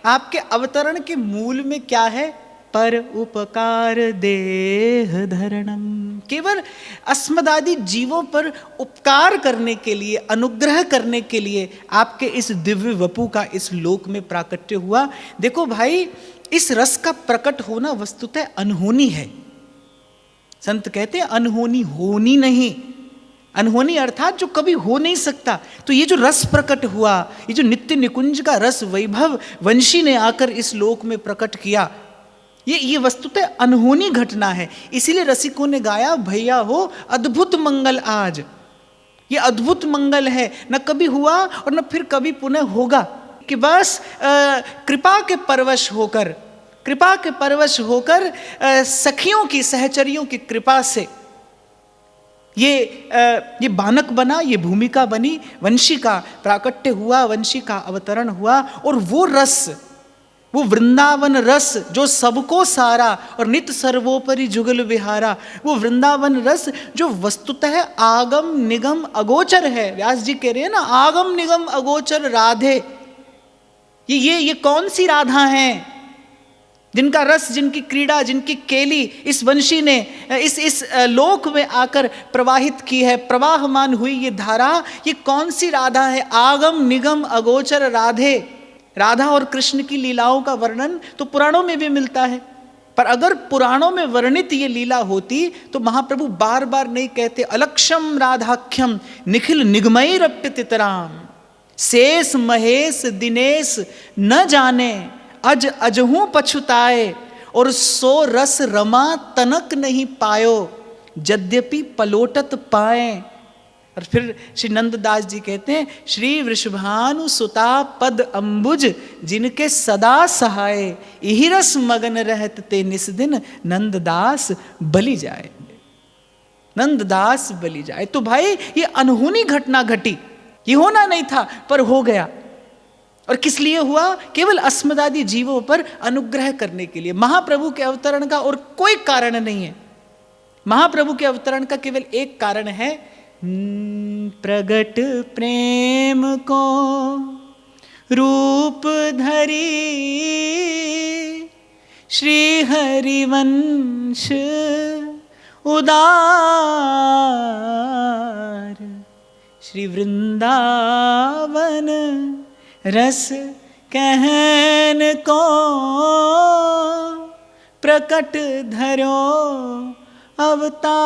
आपके अवतरण के मूल में क्या है? पर उपकार देह धरणम। केवल अस्मदादि जीवों पर उपकार करने के लिए, अनुग्रह करने के लिए आपके इस दिव्य वपु का इस लोक में प्राकट्य हुआ। देखो भाई, इस रस का प्रकट होना वस्तुतः अनहोनी है। संत कहते हैं अनहोनी होनी नहीं, अनहोनी अर्थात जो कभी हो नहीं सकता। तो ये जो रस प्रकट हुआ, ये जो नित्य निकुंज का रस वैभव वंशी ने आकर इस लोक में प्रकट किया, ये वस्तुतः अनहोनी घटना है। इसीलिए रसिकों ने गाया, भैया हो अद्भुत मंगल आज। ये अद्भुत मंगल है, न कभी हुआ और न फिर कभी पुनः होगा, कि बस कृपा के परवश होकर, कृपा के परवश होकर सखियों की, सहचरियों की कृपा से ये बानक बना, ये भूमिका बनी, वंशी का प्राकट्य हुआ, वंशी का अवतरण हुआ। और वो रस, वो वृंदावन रस जो सबको सारा और नित सर्वोपरि जुगल विहारा, वो वृंदावन रस जो वस्तुतः आगम निगम अगोचर है। व्यास जी कह रहे हैं ना, आगम निगम अगोचर राधे। ये कौन सी राधा हैं जिनका रस, जिनकी क्रीड़ा, जिनकी केली इस वंशी ने इस लोक में आकर प्रवाहित की है, प्रवाहमान हुई ये धारा। ये कौन सी राधा है? आगम निगम अगोचर राधे। राधा और कृष्ण की लीलाओं का वर्णन तो पुराणों में भी मिलता है, पर अगर पुराणों में वर्णित ये लीला होती तो महाप्रभु बार बार नहीं कहते अलक्षम राधाख्यम निखिल निगमैरप्यतितराम, शेष महेश दिनेश न जाने अज अजहू पछुताए, और सो रस रमा तनक नहीं पायो यद्यपि पलोटत पाए। और फिर श्री नंददास जी कहते हैं, श्री वृषभानु सुता पद अंबुज जिनके सदा सहाय, यही रस मगन रहत ते निस दिन नंददास बलि जाए, नंददास बलि जाए। तो भाई ये अनहोनी घटना घटी, ये होना नहीं था पर हो गया। और किस लिए हुआ? केवल अस्मदादि जीवों पर अनुग्रह करने के लिए। महाप्रभु के अवतरण का और कोई कारण नहीं है। महाप्रभु के अवतरण का केवल एक कारण है, प्रगट प्रेम को रूप धरी श्री हरिवंश उदार, श्री वृंदावन रस कहन को प्रकट धरो अवतार।